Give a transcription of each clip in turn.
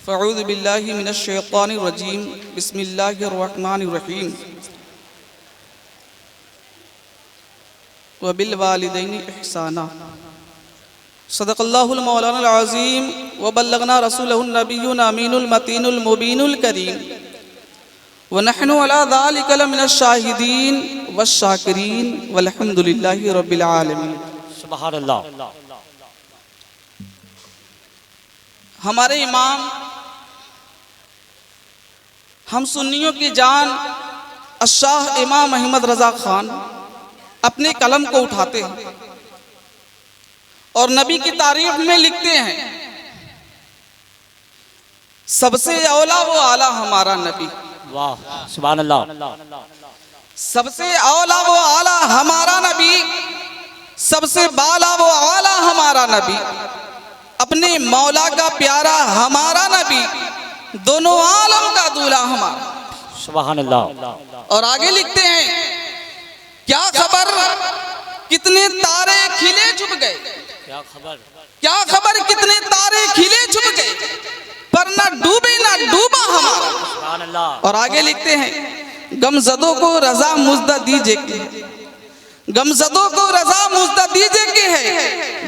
फ़अऊज़ु बिल्लाहि मिनश्शैतानिर्रजीम बिस्मिल्लाहिर्रहमानिर्रहीम व बिल वालिदैनि इहसाना सदक़ल्लाहुल मौलानाल अज़ीम व बल्लगना रसूलहुन नबियुन अमीनुल मतीनुल मुबीनुल करीम व नहनु अला ज़ालिका लमिनश शाहिदीन वश्शाकिरीन वल्हम्दुलिल्लाहि रब्बिल आलमीन। सुबहानअल्लाह। हमारे इमाम हम सुन्नियों की जान अशाह इमाम अहमद रज़ा खान अपने कलम को उठाते हैं और नबी की तारीफ में लिखते हैं, सबसे औला वो आला हमारा नबी। वाह सुबहानअल्लाह। सबसे औला वो आला हमारा नबी, सबसे बाला वो आला हमारा नबी, अपने मौला का प्यारा हमारा नबी, दोनों आलम का दूल्हा हमारा। सुबहानअल्लाह। और आगे लिखते हैं, क्या खबर कितने तारे खिले छुप गए, क्या खबर कितने तारे खिले छुप गए, पर ना डूबे ना डूबा हमारा। सुबहानअल्लाह। और आगे लिखते हैं, गमज़दों को रजा मुज़्दा दीजिए कि है, गमज़दों को रजा मुज़्दा दीजिए कि है,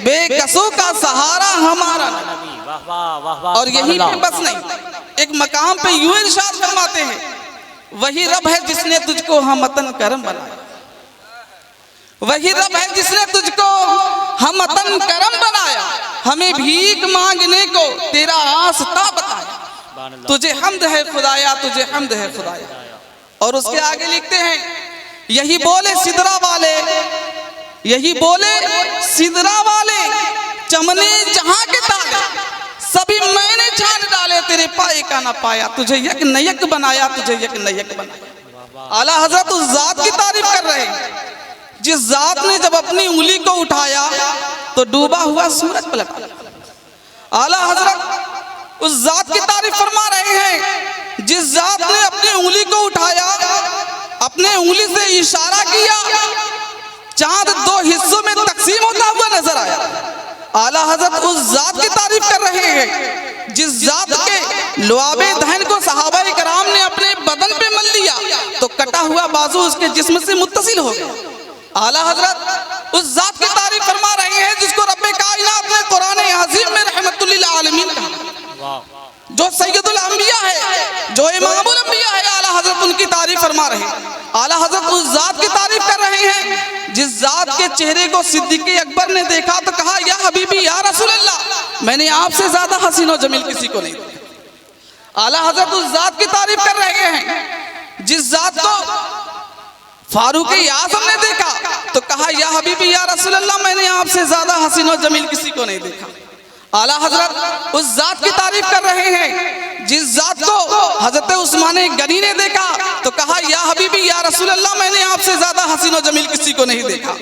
बेकसों का सहारा हमारा नबी। वाह वाह वाह वाह। और यही पे बस नहीं, एक मकाम पे यूं इरशाद फरमाते हैं, वही रब है जिसने तुझको हमतन करम बनाया, वही रब है जिसने तुझको हमतन करम बनाया, हमें भीख मांगने को तेरा आस्था बताया, तुझे हम्द है खुदाया, तुझे हम्द है खुदाया। और उसके आगे लिखते हैं, यही बोले सिदरा वाले, यही बोले सिदरा वाले, चमने जहां के ताले सभी मैंने छान डाले, तेरे पाए का ना पाया, तुझे यक नयक बनाया, तुझे यक नयक बनाया। आला हजरत उस जात की तारीफ कर रहे हैं जिस जात ने जब अपनी उंगली को उठाया तो डूबा हुआ सूरज पलटा। आला हजरत उस जात की तारीफ फरमा रहे हैं जिस जात ने अपनी उंगली को उठाया, अपने उंगली से इशारा किया, चांद दो हिस्सों में तकसीम होता हुआ नजर आया। आला हजरत उस जात की तारीफ कर रहे हैं जिस जात के लुआबे दहन को सहाबाए कराम ने अपने बदन पे मल लिया तो कटा हुआ बाजू उसके जिस्म से मुत्तसिल हो गया। आला हजरत उस जात की तारीफ फरमा रहे हैं जिसको रब्बे कायनात ने कुरान अज़ीम में रहमतुल लिल आलमीन कहा, जो सैयदुल अंबिया है, जो इमामुल अंबिया है। आला हजरत उनकी तारीफ फरमा रहे हैं। आला हजरत उस जात की तारीफ कर रहे हैं जिस जात के चेहरे को सिद्दीक़ अकबर ने देखा तो कहा, या हबीबी या रसूल अल्लाह, मैंने आपसे ज्यादा हसीन और जमील किसी को नहीं देखा। आला हजरत उस जात की तारीफ कर रहे हैं जिस जात को फारूक आज़म ने देखा तो कहा, या हबीबी या रसूल अल्लाह, मैंने आपसे ज्यादा हसीन और जमील किसी को नहीं देखा। आला हजरत उस जात की तारीफ कर रहे हैं जिस जात को हजरत उस्मान गनी ने देखा तो कहा, या हबीबी या रसूल अल्लाह, मैंने आपसे ज्यादा हसीन और जमील किसी को नहीं देखा।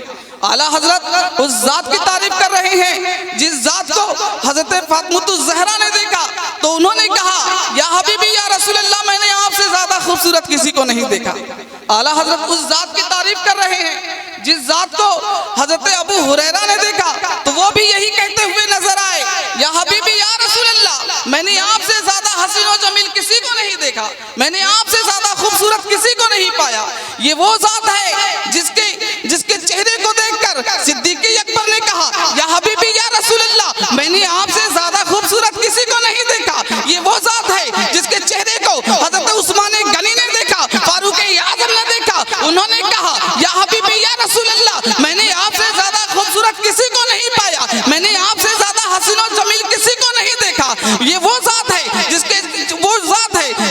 आला हजरत उस जात की तारीफ कर रहे हैं जिस जात को हजरत फातिमा ज़हरा ने देखा तो उन्होंने कहा, या हबीबी या रसूल अल्लाह, मैंने आपसे ज्यादा खूबसूरत किसी को नहीं देखा। आला हजरत उस जात की तारीफ कर रहे हैं जिस जात को हजरत अबू हुरैरा ने देखा तो वो भी यही कहते हुए नजर आए, या हबीबी या रसूल अल्लाह, मैंने आपसे ज्यादा हसीन और जमील किसी को नहीं देखा, मैंने आपसे ज्यादा खूबसूरत किसी को नहीं पाया। ये वो जात है जिसके चेहरे को देखकर सिद्दीक़ अकबर ने कहा, या हबीबी या रसूल अल्लाह, मैंने आपसे ज्यादा खूबसूरत किसी को नहीं देखा। ये वो जात है जिसके चेहरे को हजरत उस्मान गनी ने देखा, फारूक आज़म ने देखा, उन्होंने कहा, या हबीबी या रसूल अल्लाह, मैंने आपसे ज्यादा खूबसूरत किसी को नहीं पाया, मैंने आपसे ज्यादा हसीन और जमील किसी को नहीं देखा। ये वो जात है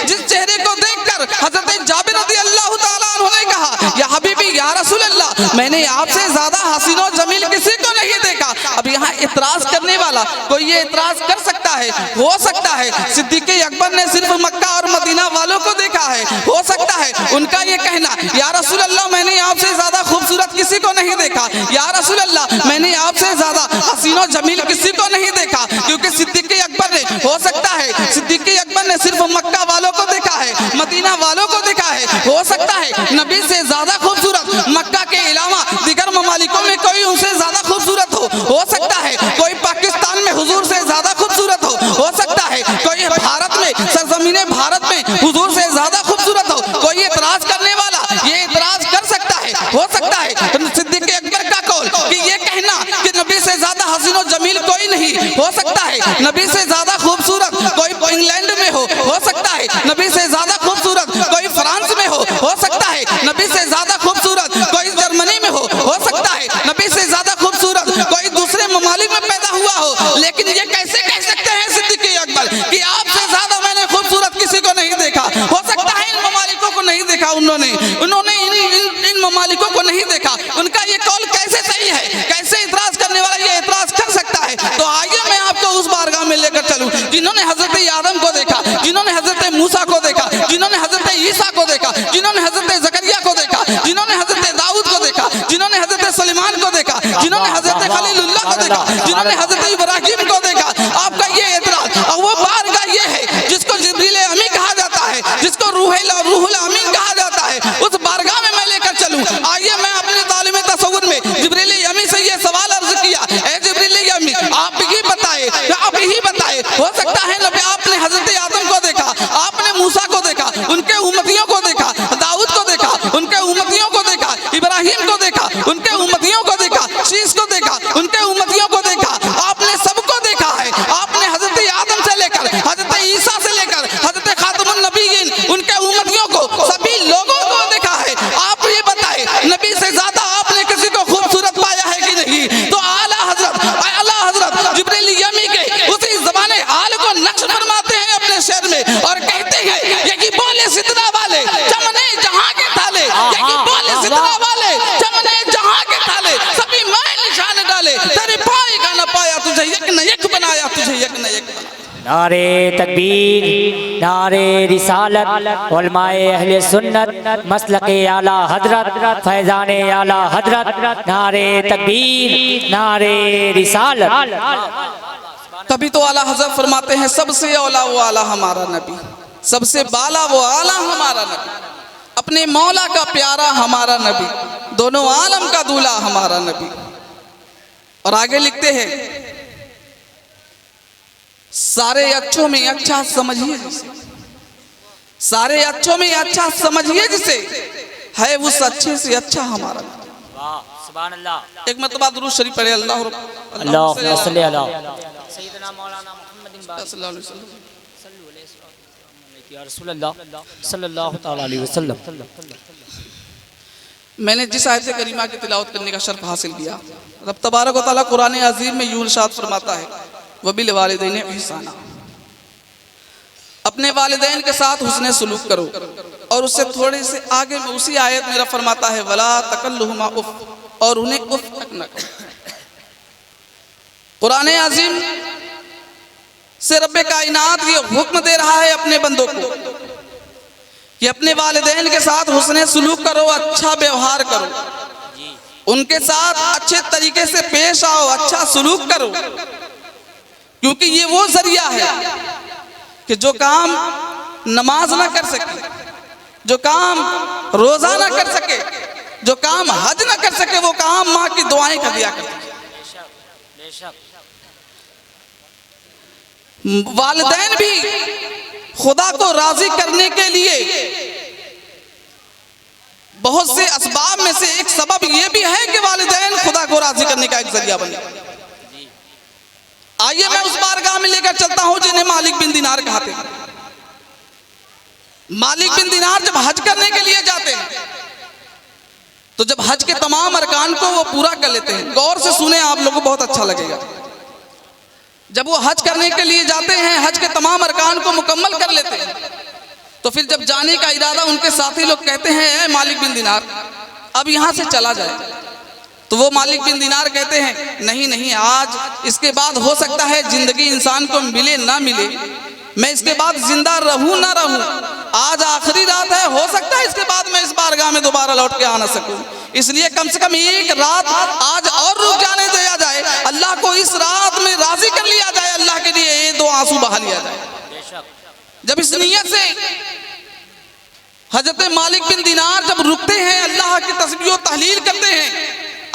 जिस चेहरे को देखकर हजरत जाबिर रज़ियल्लाहु ताला अन्हु ने कहा, या हबीबी या रसूल अल्लाह, मैंने आपसे ज्यादा हसीन और जमील किसी को नहीं देखा। अब यहाँ इतराज करने वाला कोई ये इतराज कर सकता है, हो सकता है सिद्दीक़ अकबर ने सिर्फ मक्का और मदीना वालों को देखा है, हो सकता है उनका ये कहना, या रसूल अल्लाह, मैंने आपसे ज्यादा खूबसूरत किसी को नहीं देखा, या रसूल अल्लाह, मैंने आपसे ज्यादा हसीन और जमील किसी को नहीं देखा, क्योंकि सिद्दीक़ अकबर ने, हो सकता है सिद्दीक़ अकबर ने सिर्फ मक्का वालों को देखा है, मदीना वालों को देखा है, हो सकता है नबी से ज्यादा खूबसूरत मक्का के अलावा दिगर ममालिकों में कोई उनसे ज्यादा खूबसूरत हो सकता है कोई पाकिस्तान में हुजूर से ज्यादा खूबसूरत हो सकता है कोई भारत सरजमीने भारत में हुजूर से ज्यादा खूबसूरत हो, कोई एतराज करने वाला ये एतराज कर सकता है? हो सकता है सिद्दीक अकबर का कौल कि ये कहना कि नबी से ज्यादा हसीन और जमील कोई नहीं, हो सकता है नबी से ज्यादा खूबसूरत कोई इंग्लैंड में हो सकता है नबी से ज्यादा खूबसूरत कोई फ्रांस में हो सकता है नबी से ज्यादा खूबसूरत कोई जर्मनी में हो सकता है नबी से ज्यादा खूबसूरत कोई दूसरे ममालिक में पैदा हुआ हो, लेकिन ये कैसे कह सकते हैं सिद्दीक अकबर कि आपसे ज्यादा मैंने खूबसूरत किसी को नहीं देखा? हो सकता है इन ममालिकों को नहीं देखा, उन्होंने इन ममालिकों को नहीं देखा। उनका ये कौल कैसे सही है? कैसे इतराज करने वाला ये इतराज कर सकता है? तो आइए मैं आपको उस बारगाह में लेकर चलूं जिन्होंने हजरत आदम को देखा, जिन्होंने हजरत मूसा को देखा, जिन्होंने हजरत ईसा को देखा, जिन्होंने हजरत जकरिया को देखा, जिन्होंने हजरत दाऊद को देखा, जिन्होंने हजरत सुलेमान को देखा, जिन्होंने हजरत खलीलुल्लाह को देखा, जिन्होंने हजरत इब्राहिम को देखा। आपका ये एतराज, और वो बारगाह ये है जिसको जिब्रील अमीन कहा जाता है, जिसको रूहुल अमीन कहा जाता है, उस बारगाह में मैं लेकर चलूं। आइए मैं अपने तालिम तसव्वुर में जिब्रील अमीन से ये सवाल अर्ज किया, ए जिब्रील अमीन आप ही बताए, आप ही बताए, हो सकता है नबी आपने हजरत आदम को देखा, आपने मूसा को देखा, उनके उम्मतियों को देखा, दाऊद को देखा, उनके उम्मतियों को देखा, इब्राहिम को देखा, उनके उम्मतियों को देखा, शीश को देखा, उनके उम्मतियों को देखा, आपने सबको देखा है। आपने हजरत आदम से लेकर हजरत ईसा से लेकर हजरत खातमुन नबीयीन उनके उम्मतियों को सभी लोगों को देखा है। आप ये बताएं नबी से ज्यादा आपने किसी को खूबसूरत पाया है कि नहीं? तो आला हजरत जिब्रील यमी के उसी ज़बाने आल को नक्श फरमाते हैं अपने शहर में और कहते हैं यही बोले सिदरा वाले चमने जहां के थाले, यही बोले सिदरा वाले चमने जहां के थाले, सभी मैं निशान डाले तेरे पाए का न पाया, तुझे एक न एक बनाया, तुझे एक न एक बनाया। नारे तकबीर, नारे रिसालत, उलमाए अहले सुन्नत, मसलके आला हजरत, फैजाने आला हजरत, नारे तकबीर, नारे रिसालत। तभी तो आला हजरत फरमाते हैं सबसे औला वो आला हमारा नबी, सबसे बाला वो आला हमारा नबी, अपने मौला का प्यारा हमारा नबी, दोनों आलम का दूल्हा हमारा नबी। और आगे लिखते हैं सारे अच्छों में अच्छा समझिए जिसे, सारे अच्छों में अच्छा समझिए जिसे, है उस अच्छे से अच्छा हमारा नबी। सुभान अल्लाह। एक मरतबा दुरूद शरीफ पढ़े अल्लाह सल्ली अला सय्यदना मौलाना मुहम्मदिन सल्लल्लाहु अलैहि वसल्लम। या रसूल अल्लाह सल्लल्लाहु तआला अलैहि वसल्लम। मैंने जिस आयत करीमा की तिलावत करने का शर्फ हासिल किया, रब तबारक व तआला कुरान अजीम में यूं इरशाद फरमाता है वबिल वालिदैन इहसाना, अपने वालिदैन के साथ हुस्ने सुलूक करो। और उससे थोड़े से आगे में उसी आयत मेरा फरमाता है वला तकल्लुहुमा उफ, और उन्हें उफ तक न करो। कुरान अजीम से रब्बे कायनात ये हुक्म दे रहा है अपने बंदों को कि अपने वालिदैन के साथ हुस्ने सुलूक करो, अच्छा व्यवहार करो, उनके साथ अच्छे तरीके से पेश आओ, अच्छा सुलूक करो, क्योंकि ये वो जरिया है कि जो काम नमाज ना कर सके, जो काम रोजा ना कर सके, जो काम हज ना कर सके, वो काम माँ की दुआएं कर दिया करते। वालिदैन भी खुदा को राजी करने के लिए बहुत से असबाब में से एक सबब ये भी है कि वालिदैन खुदा को राजी करने का एक जरिया बने। आइए मैं उस बारगाह में लेकर चलता हूं जिन्हें मालिक बिन दिनार कहते हैं। मालिक बिन दिनार जब हज करने के लिए जाते हैं तो जब हज के तमाम अरकान को वो पूरा कर लेते हैं, गौर से सुने आप लोगों को बहुत अच्छा लगेगा। जब वो हज करने के लिए जाते हैं, हज के तमाम अरकान को मुकम्मल कर लेते हैं, तो फिर जब जाने का इरादा उनके साथी लोग कहते हैं ए मालिक बिन दिनार अब यहाँ से चला जाए, तो वो मालिक बिन दिनार कहते हैं नहीं नहीं, आज इसके बाद हो सकता है जिंदगी इंसान को मिले ना मिले, मैं इसके बाद जिंदा रहूं ना रहूं, आज आखिरी रात है, हो सकता है इसके बाद मैं इस बारगाह में दोबारा लौट के आ ना सकूं, इसलिए कम से कम एक रात आज और रुक जाने दिया जाए, अल्लाह को इस रात में राजी कर लिया जाए, अल्लाह के लिए ये दो आंसू बहा लिया जाए। जब इस नियत से हजरत मालिक बिन दिनार जब रुकते हैं, अल्लाह की तस्बीह तहलील करते हैं,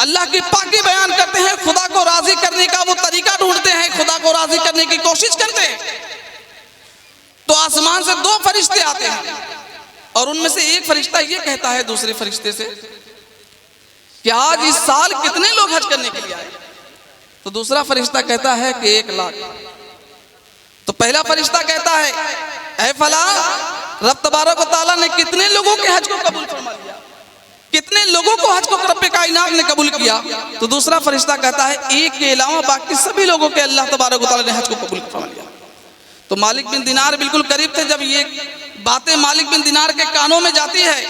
अल्लाह की पाकी बयान करते हैं, खुदा को राजी करने का वो तरीका ढूंढते हैं, खुदा को राजी करने की कोशिश करते हैं, तो आसमान से 2 फरिश्ते आते हैं और उनमें से एक फरिश्ता ये कहता है दूसरे फरिश्ते से कि आज इस साल कितने लोग हज करने के लिए आए। तो दूसरा फरिश्ता कहता है कि 1 लाख। तो पहला फरिश्ता कहता है ऐ फला, रब तबारक व तआला ने कितने लोगों के हज को कबूल फरमा लिया, कितने लोगों को हज को रब कायनात ने कबूल किया। तो दूसरा फरिश्ता कहता है एक के अलावा बाकी सभी लोगों के अल्लाह तबारक व तआला ने हज को कबूल फरमा लिया। तो मालिक बिन दिनार बिल्कुल करीब थे। जब ये बातें मालिक बिन दिनार के कानों में जाती है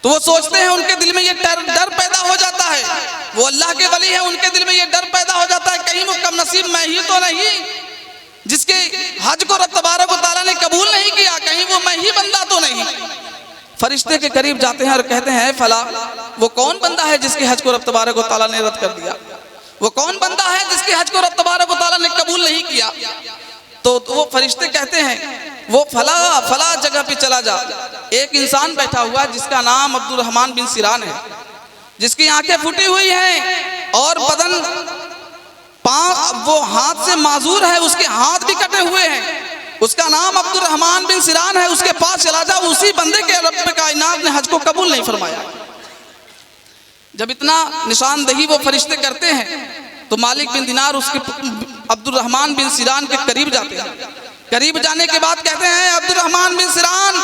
तो वो सोचते हैं, उनके दिल में ये डर पैदा हो जाता है। वो अल्लाह के वली है, उनके दिल में ये डर पैदा हो जाता है कहीं वो कम नसीब मैं ही तो नहीं जिसके हज को रब तबारक व तआला ने कबूल नहीं किया, कहीं वो मैं ही बंदा तो नहीं। फरिश्ते के करीब जाते हैं और कहते हैं फला, वो कौन बंदा है जिसके हज को रब तबारक व तआला ने रद्द कर दिया, वो कौन बंदा है जिसके हज को रब तबारक व तआला ने कबूल नहीं किया। तो वो फरिश्ते कहते हैं वो फला फला जगह पे चला जा। एक इंसान बैठा हुआ जिसका नाम अब्दुल रहमान बिन सिरान है, जिसकी आंखें फूटी हुई हैं और बदन पांव वो हाथ से माजूर है, उसके हाथ भी कटे हुए हैं। उसका नाम अब्दुल रहमान बिन सिरान है, उसके पास चला जा। उसी बंदे के रब कायनात ने हज को कबूल नहीं फरमाया। जब इतना निशानदही वो फरिश्ते करते हैं तो मालिक बिन दिनार उसके अब्दुल रहमान बिन सिरान के करीब जाते हैं। करीब जाने के बाद कहते हैं अब्दुल रहमान बिन सिरान,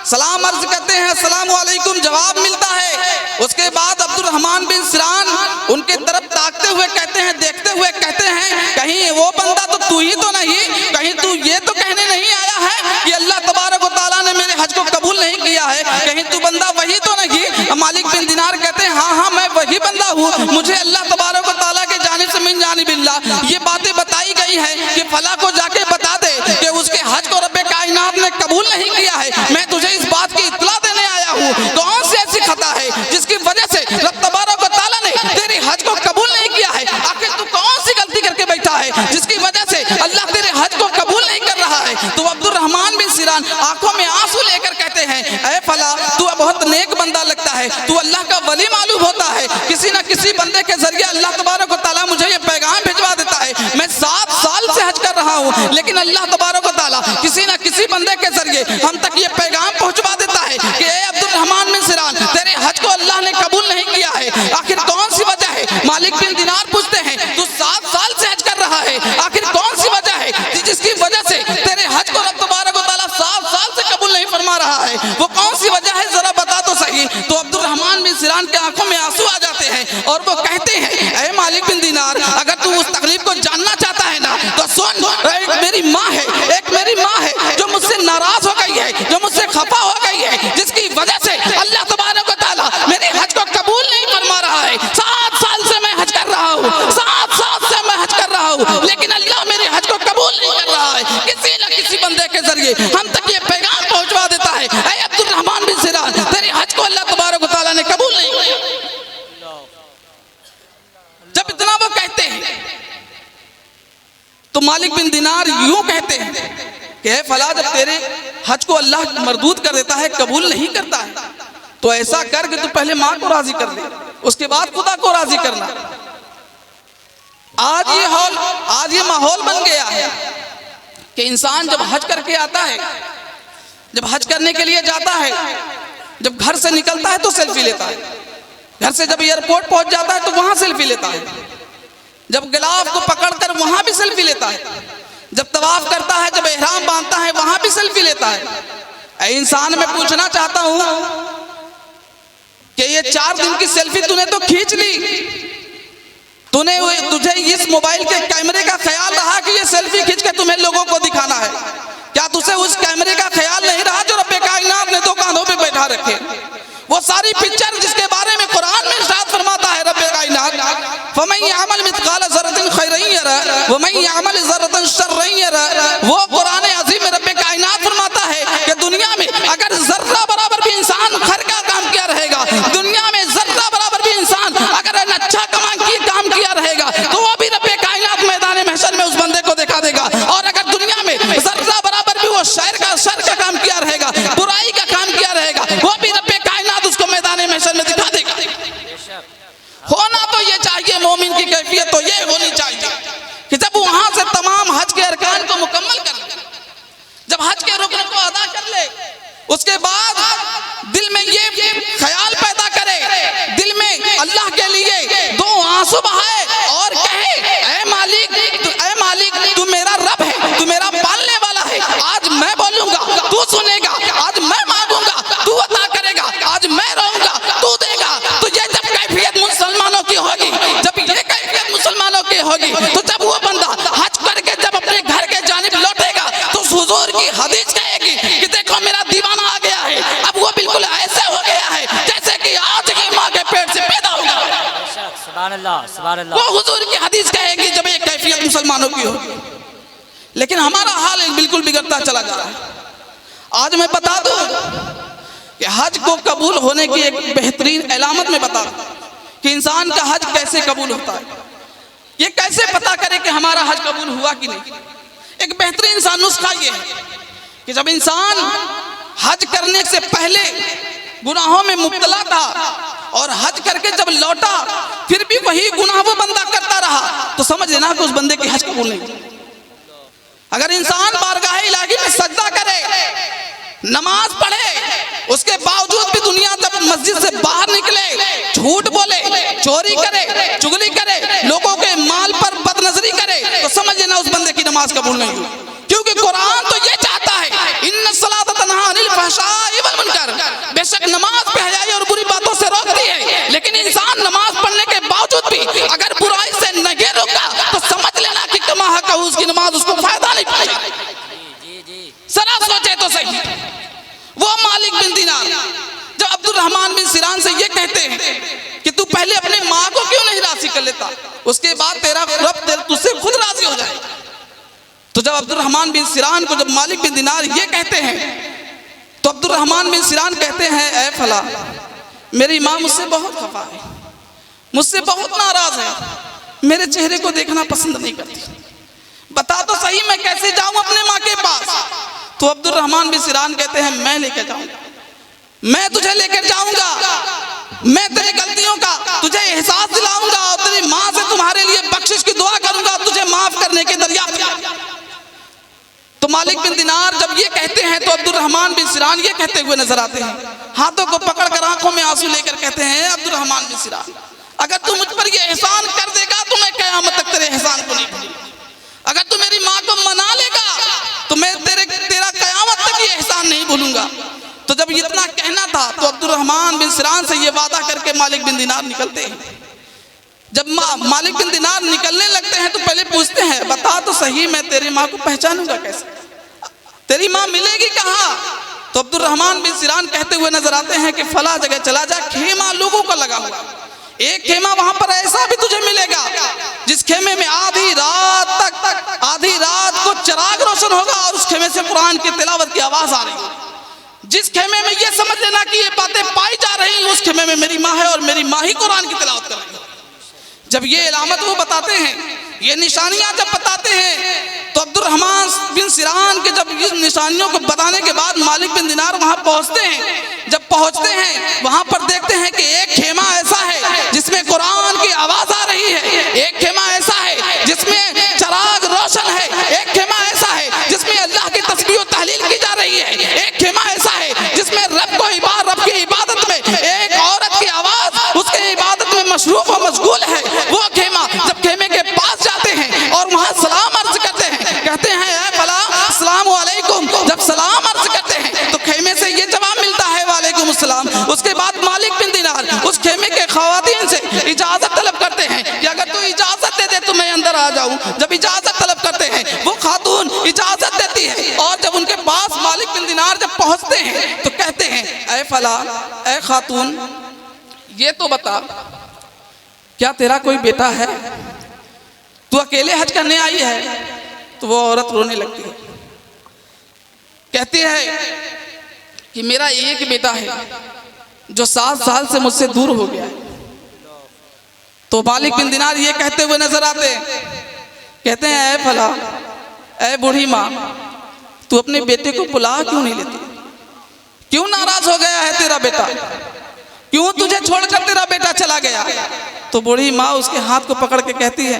सलाम अर्ज करते हैं, अस्सलाम वालेकुम, जवाब मिलता है। उसके बाद अब्दुल रहमान बिन सिरान उनके तरफ ताकते हुए कहते हैं, देखते हुए कहते हैं कहीं वो बंदा तो तू ही तो नहीं, कहीं तू ये तो कहने नहीं आया है कि अल्लाह तबारक व तआला ने मेरे हज को कबूल नहीं किया है, कहीं तू बंदा वही तो नहीं। मालिक बिन दिनार कहते हैं हाँ हाँ मैं वही बंदा हूँ, मुझे अल्लाह तबारक व तआला के जानिब से मिन जानिबिल्लाह ये बातें बताई गई है कि फला को जाके बता दे कि उसके हज को रब कायनात ने कबूल नहीं किया है। मैं तुझे इस बात की इत्तला देने आया हूँ। कौन सी ऐसी खता है जिसकी वजह से रब तबारक व तआला ने तेरे हज को कबूल नहीं किया है? आखिर तू कौन सी गलती करके बैठा है जिसकी वजह से अल्लाह तेरे हज को कबूल नहीं कर रहा है? तो अब्दुल रहमान बिन सिरान आंखों में आंसू लेकर कहते हैं ऐ फला, तू बहुत नेक बंदा लगता है, तू अल्लाह का वली मालूम होता है। किसी न किसी बंदे के जरिए अल्लाह तबारक व तआला मुझे ये पैगाम भिजवा देता है। मैं 7 साल से हज कर रहा हूँ, लेकिन अल्लाह तबारक व तआला किसी न किसी बंदे के जरिए हम तक ये पैगाम पहुंचवा देता है कि ए अब्दुल रहमान बिन सिरान, तेरे हज को अल्लाह ने कबूल नहीं किया है। आखिर कौन सी वजह है? मालिक बिन दिनार पूछते हैं तू 7 साल से हज कर रहा है, आखिर कौन सी वजह है जिसकी वजह से तेरे हज को रब तबारक व तआला 7 साल से कबूल नहीं फरमा रहा है? वो कौन सी वजह है, जरा बता तो सही। तो अब्दुल रहमान बिन सिरान के आंखों में आंसू आ जाते हैं और वो कहते हैं ऐ मालिक बिन दिनार, अगर तू उस तकलीफ को जानना चाहता है ना तो सुन, एक मेरी माँ है, एक मेरी माँ है जो मुझसे नाराज हो गई है, जो मुझसे खफा हो गई है, जिसकी वजह से अल्लाह तबारक व तआला मेरे हज को कबूल नहीं फरमा रहा है। 7 साल से मैं हज कर रहा हूँ, 7 साल से मैं हज कर रहा हूँ, लेकिन अल्लाह मेरे हज को कबूल नहीं कर रहा है। किसी न किसी बंदे के जरिए हम तक ये पैगाम पहुंचवा देता है ऐ अब्दुल रहमान बिन सिरान, तेरे हज को अल्लाह तबारक व तआला ने कबूल नहीं किया। जब इतना वो कहते हैं तो मालिक बिन दिनार यूं कहते हैं कि ए फला, जब तेरे हज को अल्लाह मरदूद कर देता है, कबूल नहीं करता है, तो ऐसा कर कि तू पहले माँ को राजी कर ले, उसके बाद खुदा को राजी करना। आज ये माहौल बन गया है कि इंसान जब हज करके आता है, जब हज करने के लिए जाता है, जब घर से निकलता है तो सेल्फी लेता है, घर से जब एयरपोर्ट पहुंच जाता है तो वहां सेल्फी लेता है, जब गिलाफ को पकड़कर वहां भी सेल्फी लेता है, जब तवाफ करता है, जब एहराम बांधता है वहां भी सेल्फी लेता है। इंसान मैं पूछना चाहता हूं कि ये 4 दिन की सेल्फी तूने तो खींच ली, तुझे इस मोबाइल के कैमरे का ख्याल रहा कि ये सेल्फी खींच के तुम्हें लोगों को दिखाना है? क्या तुझे उस कैमरे का ख्याल नहीं रहा जो रब्बे कायनात ने 2 कांधों पे बैठा रखे? वो सारी पिक्चर जिसके बारे में कुरान में इरशाद फरमाता है रब्बे कायनात फमन यअमल मिथकाल ज़र्रतिन खैरन यरा व मन यअमल ज़र्रतन शर्रन यरा, वो कुरान अज़ीम में रब्बे कायनात फरमाता है कि दुनिया में अगर जर्रा बराबर भी इंसान खैर का काम किया रहेगा, दुनिया में जर्रा बराबर भी इंसान अगर अच्छा काम किया रहेगा तो वो भी रब्बे कायनात मैदान महशर में उस बंदे को दिखा देगा। और अगर दुनिया में जर्रा बराबर भी वो शर का काम किया रहेगा, बुराई का काम किया रहेगा, वो भी रब्बे कायनात उसको मैदान महशर में दिखा देगा। होना तो ये चाहिए, मोमिन की कैफियत तो ये होनी चाहिए कि जब वहां से तमाम हज के अरकान को मुकम्मल कर जब हज के रुकन को अदा कर ले, उसके बाद दिल में ये ख्याल पैदा करे, दिल में अल्लाह के लिए दो आंसू बहाए और कहे, ऐ मालिक तू मेरा रब है, तू मेरा पालने वाला है। आज मैं बोलूंगा तू सुनेगा, आज मैं मांगूंगा तू अता करेगा, आज मैं रहूंगा तू देगा। तो ये जब कैफियत मुसलमानों की होगी, जब ये कैफियत मुसलमानों की होगी, तो जब वो बंदा हज करके जब अपने घर के जानिब लौटेगा तो हुजूर की हदीस कहेगी कि देखो मेरा दीवाना आ गया है, अब वो बिल्कुल ऐसे हो गया है जैसे कि आज ही माँ के पेट से पैदा होगा। सुभान अल्लाह, सुभान अल्लाह। वो हुजूर की हदीस कहेगी जब ये कैफियत मुसलमानों की होगी। लेकिन हमारा हाल बिल्कुल बिगड़ता चला जा रहा है। आज मैं बता दूं कि हज को कबूल होने की एक बेहतरीन अलामत में बता दूं कि इंसान का हज कैसे कबूल होता है, ये कैसे पता करे कि हमारा हज कबूल हुआ कि नहीं। एक बेहतरीन सा नुस्खा ये है कि जब इंसान हज करने से पहले गुनाहों में मुब्तला था और हज करके जब लौटा फिर भी वही गुनाह वो बंदा करता रहा, तो समझ लेना कि उस बंदे की हज कबूल नहीं। अगर इंसान बारगाह इलाही में सजदा करे, नमाज पढ़े, उसके बावजूद भी दुनिया जब मस्जिद से बाहर निकले झूठ बोले, चोरी करे, चुगली करे, लोगों के माल पर बदनजरी करे, तो समझ लेना उस बंदे की नमाज कबूल नहीं हुई। क्योंकि कुरान तो ये चाहता है, इन्ना सलात तन्हा अनिल फहशाई वल मुनकर, बेशक नमाज पे हयाई और बुरी बातों से रोकती है, लेकिन इंसान नमाज पढ़ने के बावजूद भी अगर बुराई से नहीं रुका तो समझ लेना कि कमा हक उसकी नमाज उसको फायदा नहीं पड़ेगी। जरा सोचे तो सही। वो मालिक बिन दिनार जब अब्दुर्रहमान बिन सिरान से ये कहते हैं कि तू पहले अपने माँ को क्यों नहीं राजी कर लेता, उसके बाद तेरा रब तुझसे खुद राजी हो जाए। तो जब अब्दुर्रहमान बिन सिरान को जब मालिक बिन दिनार ये कहते हैं तो अब्दुर्रहमान बिन सिरान कहते हैं, ऐ फला मेरी माँ मुझसे बहुत खफा है, मुझसे बहुत नाराज है, मेरे चेहरे को देखना पसंद नहीं करती, बता तो सही मैं कैसे जाऊं अपने माँ के पास। तो अब्दुर्रहमान बिन सिरान कहते हैं, मैं लेकर जाऊंगा, मैं तुझे लेकर जाऊंगा, मैं तेरी गलतियों का तुझे एहसास दिलाऊंगा और तेरी माँ से तुम्हारे लिए बख्शिश की दुआ करूंगा, तुझे माफ करने के दरिया। तो मालिक बिन दिनार जब ये कहते हैं तो अब्दुर्रहमान बिन सिरान ये कहते हुए नजर आते हैं, हाथों को पकड़कर आंखों में आंसू लेकर कहते हैं, अब्दुर्रहमान बिन सिरान अगर तू मुझ पर ये एहसान कर देगा तो मैं क़यामत तक तेरे एहसान को नहीं भूलूंगा, अगर तू मेरी माँ को मना लेगा तो मैं तेरा क़यामत तक ये एहसान नहीं भूलूंगा। तो जब इतना कहना था तो अब्दुर्रहमान बिन सिरान से ये वादा करके मालिक बिन दिनार निकलते हैं। जब मालिक बिन दिनार निकलने लगते हैं तो पहले पूछते हैं, बता तो सही मैं तेरी माँ को पहचानूंगा कैसे, तेरी माँ मिलेगी कहाँ। तो अब्दुर्रहमान बिन सिरान कहते हुए नजर आते हैं कि फला जगह चला जा, खेमा लोगों का लगा हुआ, एक खेमा वहां पर ऐसा भी तुझे मिलेगा जिस खेमे में आधी रात को चिराग रोशन होगा और उस खेमे से कुरान की तिलावत की आवाज आ रही है। जिस खेमे में ये समझ लेना कि ये बातें पाई जा रही हैं, उस खेमे में मेरी माँ है और मेरी माँ ही कुरान की तिलावत कर रही है। जब ये इलामत वो बताते हैं, ये निशानियां जब बताते हैं तो अब्दुर्रहमान बिन सिरान के जब इस निशानियों को बताने के बाद मालिक बिन दिनार वहां पहुंचते हैं। जब पहुंचते हैं वहां पर देखते हैं कि एक खेमा ऐसा है जिसमें कुरान की आवाज आ रही है, एक खेमा ऐसा है जिसमें चिराग रोशन है, एक खेमा ऐसा है जिसमें अल्लाह की तस्बीह और तहलील की जा रही है, एक खेमा ऐसा है जिसमें रब की इबादत में एक औरत की आवाज उसके इबादत में मशरूफ और मशगूल है। वो खेमा जब खेमे के पास जाते हैं और वहां सलाम अर्ज करते हैं, कहते हैं ऐ फला अस्सलाम वालेकुम, जब सलाम अर्ज करते हैं तो खेमे से ये जवाब मिलता है वालेकुम अस्सलाम। उसके बाद मालिक बिन दिनार उस खेमे के खवातीन से इजाजत तलब करते हैं कि अगर तू इजाजत दे दे तो मैं अंदर आ जाऊं। जब इजाजत तलब करते हैं वो खातून इजाजत देती है और जब उनके पास मालिक बिन दिनार जब पहुंचते हैं तो कहते हैं, ऐ फला ऐ खातून ये तो बता क्या तेरा कोई बेटा है, तू अकेले हज करने आई है। तो वो औरत रोने लगती है, कहती है कि मेरा एक बेटा है जो 7 साल से मुझसे दूर हो गया है। तो मालिक बिन दिनार ये कहते हुए नजर आते हैं, कहते हैं ऐ फला ऐ बूढ़ी माँ तू अपने बेटे को बुला क्यों नहीं लेती, क्यों नाराज हो गया है तेरा बेटा, क्यों तुझे छोड़कर तेरा बेटा चला गया। तो बूढ़ी माँ उसके हाथ को पकड़ के कहती है,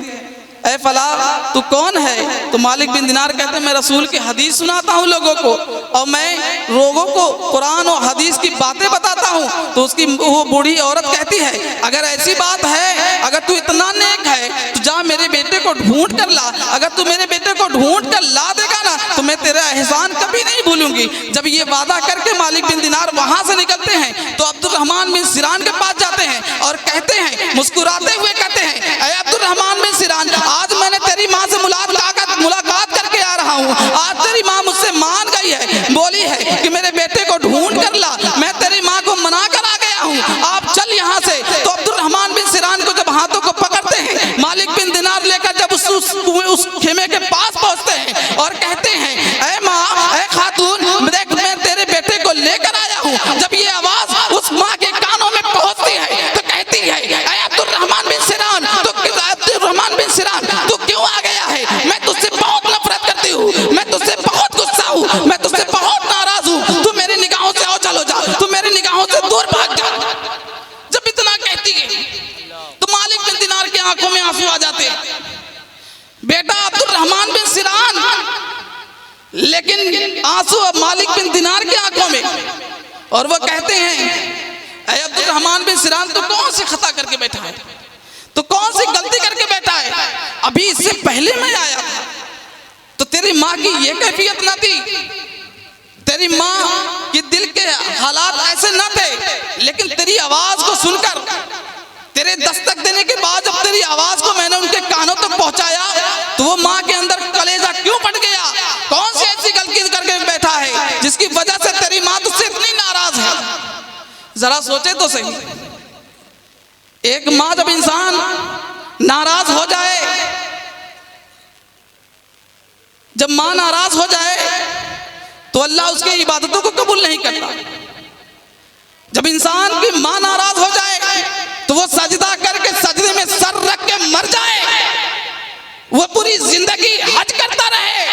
ऐ फला तू कौन है? तो मालिक बिन दिनार कहते मैं रसूल की हदीस सुनाता हूँ लोगों को, और मैं लोगों को कुरान और हदीस की बातें बताता हूँ। तो उसकी वो बूढ़ी औरत कहती है अगर ऐसी बात है, अगर तू इतना नेक है तो जा मेरे बेटे को ढूंढ कर ला। अगर तू मेरे बेटे को ढूंढ कर ला देगा ना तो मैं तेरा एहसान कभी नहीं भूलूंगी। जब ये वादा करके मालिक बिन दिनार वहां से निकलते हैं तो अब्दुल रहमान बिन सिरान के पास जाते हैं और कहते हैं, मुस्कुराते हुए कहते हैं, अरे अब्दुल रहमान बिन सिरान, आज मैंने तेरी माँ से मुलाकात करके आ रहा हूँ। आज तेरी माँ मुझसे मान गई है, बोली है कि मेरे बेटे को ढूंढ कर ला। मैं तेरी माँ को मना कर आ गया हूँ, आप चल यहाँ से। तो अब्दुल रहमान बिन सिरान को जब हाथों को पकड़ते हैं, मालिक बिन दिनार लेकर जब उस खेमे के पास पहुंचते हैं और कहते हैं, ऐ माँ, ऐ खातून, देख मैं तेरे बेटे को लेकर आया हूँ। जब ये आवाज उस माँ के कानों में पहुंचती है तो कहती है, ऐ अब्दुल रहमान बिन सिरान, तो अब्दुल रहमान बिन सिरान तू क्यों आ गया है? मैं तुझसे बहुत नफरत करती हूँ, मैं तुझसे बहुत गुस्सा हूँ, मैं तुझसे बहुत नाराज हूँ। तू मेरी निगाहों से और चलो जा, तू मेरी निगाहों से दूर भाग जा। जब इतना कहती है तो मालिक बिन दिनार की आंखों में आंसू आ जाते हैं। बेटा अब्दुल रहमान बिन सिरान, लेकिन आंसू अब मालिक बिन दिनार की आंखों में, और वो कहते हैं, ऐ अब्दुल रहमान बिन सिरान तो कौन सी खता करके बैठा है, तो कौन सी गलती करके बैठा है? अभी इससे पहले मैं आया था तो तेरी माँ की ये कैफियत न थी, तेरी माँ के दिल के हालात ऐसे न थे, लेकिन तेरी आवाज को सुनकर, तेरे दस्तक देने के बाद जब तेरी आवाज को मैंने उनके कानों तक पहुंचाया तो वो माँ के अंदर कलेजा क्यों फट गया? कौन सी ऐसी गलती करके बैठा है जिसकी वजह से तेरी माँ तुझसे इतनी नाराज है? जरा सोचे तो सही, एक माँ जब इंसान नाराज हो जाए, जब माँ नाराज हो जाए तो अल्लाह उसकी इबादतों को कबूल नहीं करता। जब इंसान की माँ नाराज हो जाए तो वो सजदा करके सजदे में सर रख के मर जाए, वो पूरी जिंदगी हज करता रहे,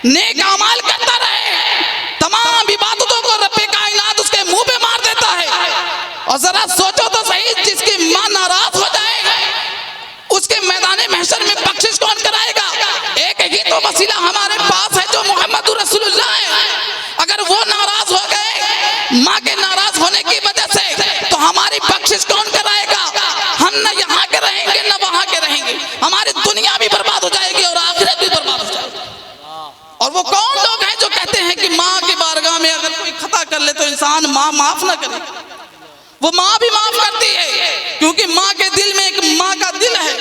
नेक अमाल करता रहे, तमाम इबादतों को रब्बे कायनात उसके मुंह पे मार देता है। और जरा सोचो तो सही, जिसकी माँ नाराज हो जाए उसके मैदाने महशर में बख्शिश कौन कराएगा? एक ही तो वसीला हमारे पास है जो मोहम्मद रसूलुल्लाह है। अगर वो नाराज हो गए माँ के नाराज होने की वजह से तो हमारी बख्शिश कौन कराएगा? हम न यहाँ के रहेंगे न वहां के रहेंगे, हमारी दुनिया भी बर्बाद हो जाएगी और आखिरत भी बर्बाद हो जाएगी। और वो कौन लोग हैं जो कहते हैं कि माँ की बारगाह में अगर कोई खता कर ले तो इंसान माँ माफ न करे? वो माँ भी माफ करती है, क्योंकि माँ के दिल में एक माँ का दिल है।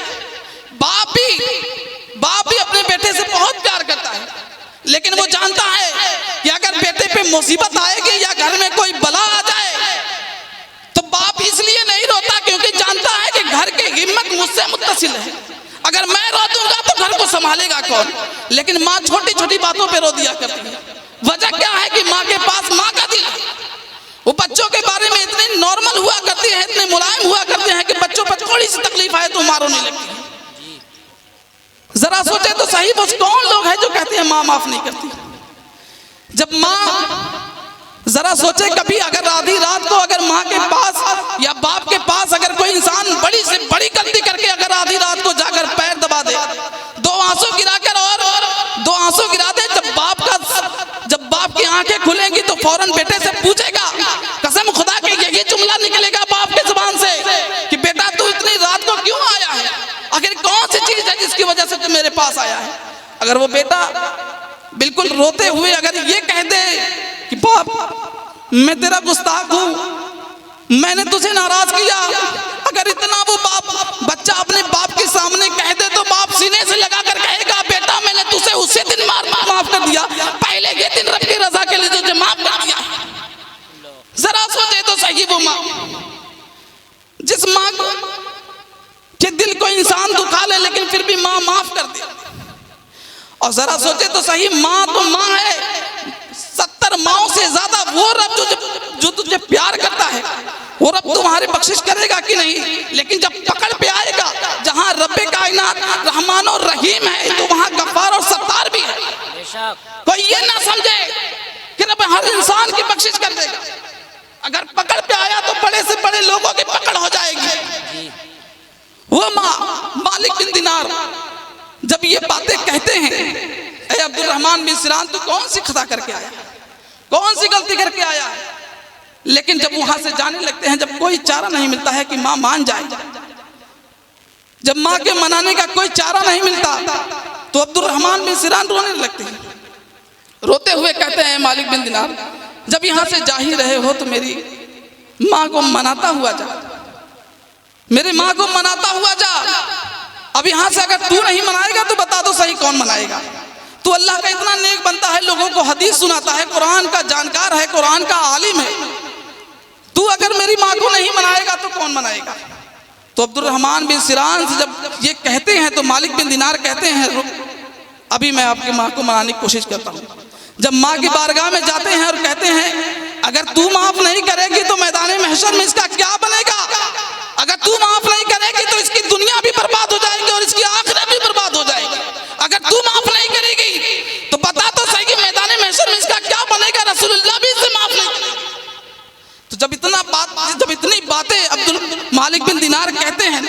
बाप भी अपने बेटे से बहुत प्यार करता है, लेकिन वो जानता है कि अगर बेटे पे मुसीबत आएगी या घर में कोई बला आ जाए तो बाप इसलिए नहीं रोता क्योंकि जानता है कि घर की हिम्मत मुझसे मुत्तसिल है। अगर मैं रो दूंगा तो घर को संभालेगा कौन? लेकिन माँ छोटी छोटी बातों पे रो दिया करती है। वजह क्या है कि माँ के पास माँ का दिल है। वो बच्चों के बारे में इतने नॉर्मल हुआ करती है, इतने मुलायम हुआ करते हैं कि बच्चों पर थोड़ी सी तकलीफ आए तो मारो नहीं लगती है। जरा सोचे तो सही, बस कौन लोग हैं जो कहते हैं माँ माफ नहीं करती? जब माँ, जरा सोचे कभी अगर आधी रात को अगर माँ के पास या बाप के पास अगर कोई इंसान बड़ी से बड़ी गलती करके अगर आधी रात को जाकर पैर दबा दे, दो आंसू गिराकर और दो आंसू गिरा दे, जब बाप की आंखें खुलेंगी तो फौरन बेटे से पूछेगा, कसम खुदा के यही जुमला निकलेगा बाप के जुबान से कि बेटा तू इतनी रात को क्यों आया है? आखिर कौन सी चीज है जिसकी वजह से तू मेरे पास आया है? अगर वो बेटा बिल्कुल रोते हुए अगर ये कह दे कि बाप मैं तेरा गुस्ताख हूं, मैंने तुझे नाराज किया, अगर इतना वो बच्चा अपने बाप के सामने कह दे तो बाप सीने से लगा कर कहेगा, बेटा मैंने तुझे उसी दिन माफ कर दिया, पहले ये दिन रब की रजा के लिए तुझे माफ कर दिया। जरा सोचे तो सही, वो माँ जिस माँ के दिल को इंसान दुखा ले लेकिन फिर भी माँ माफ कर दे। और जरा सोचे तो सही, माँ तो माँ है, 70 माँओं से ज्यादा वो रब जो तुझे प्यार करता है वो रब तुम्हारी बख्शिश करेगा कि नहीं? लेकिन जब पकड़ पे आएगा, जहाँ रब्बे कायनात रहमान और रहीम है तो वहाँ गफ्फार और सत्तार भी है। कोई ये ना समझे कि रब हर इंसान की बख्शिश कर देगा। अगर पकड़ पे आया तो बड़े से बड़े लोगों की पकड़ हो जाएगी। वो माँ मालिक बिन दिनार जब ये बातें कहते हैं, ए अब्दुल रहमान बिन सिरान तू कौन सी खता करके आया, कौन सी गलती करके आया है। लेकिन जब वहां से जाने लगते हैं, जब कोई चारा नहीं मिलता है कि माँ मान जाए, जब माँ के मनाने का कोई चारा नहीं मिलता, तो अब्दुल रहमान बिन सिरान रोने लगते हैं। रोते हुए कहते हैं, मालिक बिन दिनार जब यहां से जा ही रहे हो तो मेरी माँ को मनाता हुआ जा, मेरी माँ को मनाता हुआ जा। अब यहां से अगर तू नहीं मनाएगा तो बता दो सही कौन मनाएगा। तू अल्लाह का इतना नेक बनता है, लोगों को हदीस सुनाता है, कुरान का जानकार है, कुरान का आलिम है, तू अगर मेरी माँ को नहीं मनाएगा तो कौन मनाएगा। तो अब्दुल रहमान बिन सिरान से जब ये कहते हैं तो मालिक बिन दिनार कहते हैं, रुक अभी मैं आपकी माँ को मनाने की कोशिश करता हूँ। जब माँ की बारगाह में जाते हैं और कहते हैं, अगर तू माफ नहीं करेगी तो मैदान महशर में इसका क्या बनेगा। अगर तू माफ नहीं करेगी तो इसकी दुनिया भी बर्बाद हो जाएगी और इसकी आखिरत भी बर्बाद हो जाएगी। अगर तू माफ नहीं करेगी तो बता तो सही कि मैदान महशर में इसका क्या बनेगा। रसूलुल्लाह भी इसे माफ नहीं करेंगे। तो जब इतनी बातें अब्दुल मालिक बिन दिनार कहते हैं,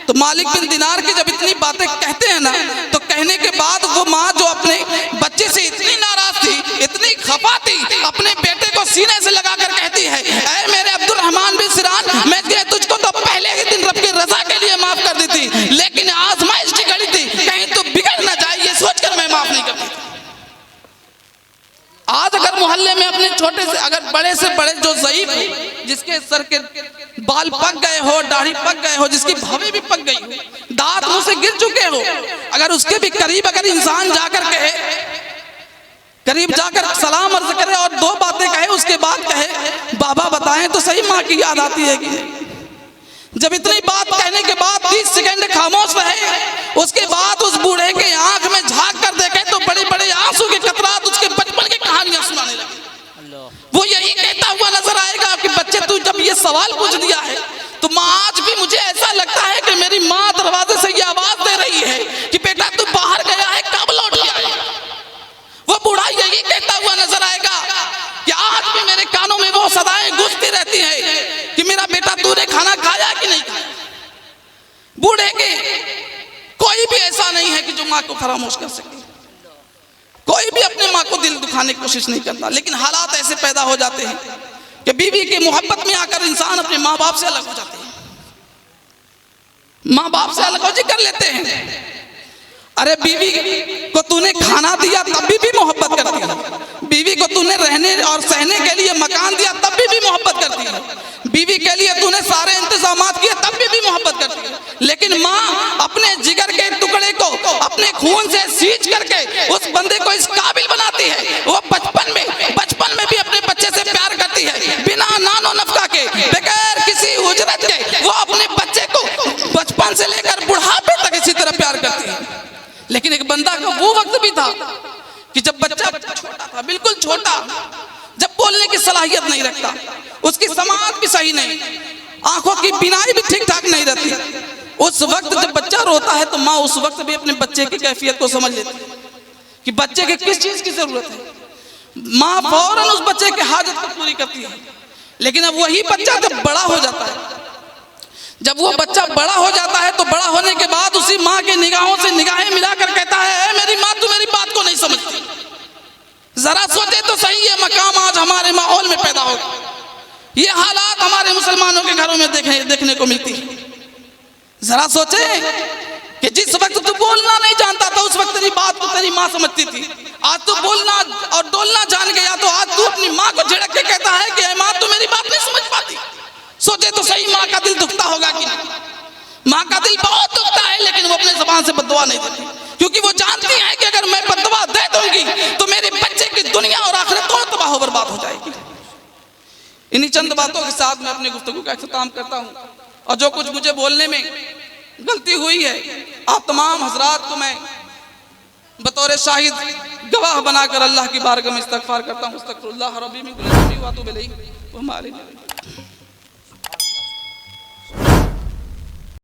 तो मालिक बिन दिनार की जब इतनी बातें कहते हैं ना, तो कहने के बाद वो माँ जो अपने बच्चे से इतनी नाराज थी, इतनी खफा थी, अपने बेटे को सीने से लगाकर कहती है, ऐ मेरे अब्दुल रहमान बिन सिरान, मैं तुझको तो पहले ही दिन रब की रजा के लिए माफ कर दी थी, लेकिन आजमाइश की घड़ी थी, कहीं तो बिगड़ ना जाए ये सोचकर मैं माफ नहीं करती थी। आज अगर मोहल्ले में अपने छोटे से अगर बड़े से बड़े जो ज़ईफ हो, जिसके सर के बाल पक गए हो, दाढ़ी पक गए हो, जिसकी भवें भी पक गई हो, दांत मुंह से गिर चुके हो, अगर उसके भी करीब अगर इंसान जाकर कहे, करीब जाकर सलाम अर्ज करे और दो बातें कहे, उसके बाद कहे बाबा बताएं तो सही माँ की याद आती है कि नहीं। जब इतनी बात कहने के बाद 30 सेकंड खामोश रहे, उसके बाद उस बूढ़े के आंख में झांक कर देखे तो बड़े बड़े आंसू के कतरात उसके बचपन की कहानियां सुनाने लगे। वो यही कहता हुआ नजर आएगा कि बच्चे तू जब ये सवाल पूछ दिया है तो माँ आज भी मुझे ऐसा लगता है कि मेरी माँ दरवाजे से ये आवाज दे रही है कि बेटा तू बाहर गया है, कब लौट के आएगा। वो बूढ़ा यही कहता हुआ नजर आएगा कि आज भी मेरे कानों में वो सदाएं गूंजती रहती है कि मेरा बेटा तूने खाना खाया कि नहीं खाया। बूढ़े के कोई भी ऐसा नहीं है कि जो माँ को फरामोश कर सके, कोई भी अपने माँ को दिल दुखाने की कोशिश नहीं करता, लेकिन हालात ऐसे पैदा हो जाते हैं कि बीवी की मोहब्बत में आकर इंसान अपने माँ बाप से अलग हो जाते हैं, माँ बाप से अलग हो कर लेते हैं। अरे बीवी को तूने खाना दिया तब भी मोहब्बत करती है, बीवी को तूने रहने और सहने के लिए मकान दिया तब भी मोहब्बत करती है, बीवी के लिए तूने सारे इंतजामात किए तब भी मोहब्बत करती है। लेकिन माँ अपने जिगर के टुकड़े को अपने खून से सींच करके उस बंदे को इस काबिल बनाती है, वो बचपन में भी अपने बच्चे से प्यार करती है, बिना नानो नफका के, बगैर किसी उजरत के वो अपने बच्चे को बचपन से लेकर बुढ़ापे तक इसी तरह प्यार करती है। लेकिन एक बंदा का वो वक्त भी था कि जब बच्चा छोटा था, बिल्कुल छोटा, जब बोलने की सलाहियत नहीं रखता, उसकी समाज भी सही नहीं, आंखों की बीनाई भी ठीक ठाक नहीं रहती, उस वक्त जब बच्चा रोता है तो माँ उस वक्त भी अपने बच्चे की कैफियत को समझ लेती है कि बच्चे के किस चीज की जरूरत है। माँ फौरन उस बच्चे की हाजत को पूरी करती है। लेकिन अब वही बच्चा जब बड़ा हो जाता है, जब वो बच्चा बड़ा हो जाता है तो बड़ा होने के बाद उसी माँ के निगाहों से निगाहें मिलाकर कहता है, मेरी माँ तू मेरी बात को नहीं समझती। जरा सोचे तो सही ये मकाम आज हमारे माहौल में पैदा होगा, ये हालात हमारे मुसलमानों के घरों में देखने को मिलती है। जरा सोचे कि जिस वक्त तू बोलना नहीं जानता था उस वक्त तेरी बात को तेरी माँ समझती थी, आज तू बोलना और डोलना जान गया तो आज तू अपनी माँ को झिड़क के कहता है कि माँ तू मेरी बात नहीं समझ पाती। सोचे तो सही माँ का दिल दुखता होगा कि नहीं। माँ का दिल बहुत दुखता है, लेकिन वो अपने ज़बान से बद्दुआ नहीं देती, क्योंकि वो जानती है कि अगर मैं बद्दुआ दे दूंगी तो मेरे बच्चे की दुनिया और आखिरत दोनों तबाह बर्बाद हो जाएगी। इन्हीं चंद बातों के साथ मैं अपनी गुफ्तगू का इख्तिताम करता हूँ, और जो कुछ मुझे बोलने में गलती हुई है आप तमाम हजरात को मैं बतौर शाहिद गवाह बनाकर अल्लाह की बारगाह में इस्तगफार करता हूँ। अस्तगफिरुल्लाह रब्बी मिन कुल्ली ज़ंबिन व अतूबु इलैहि व मा अलैना।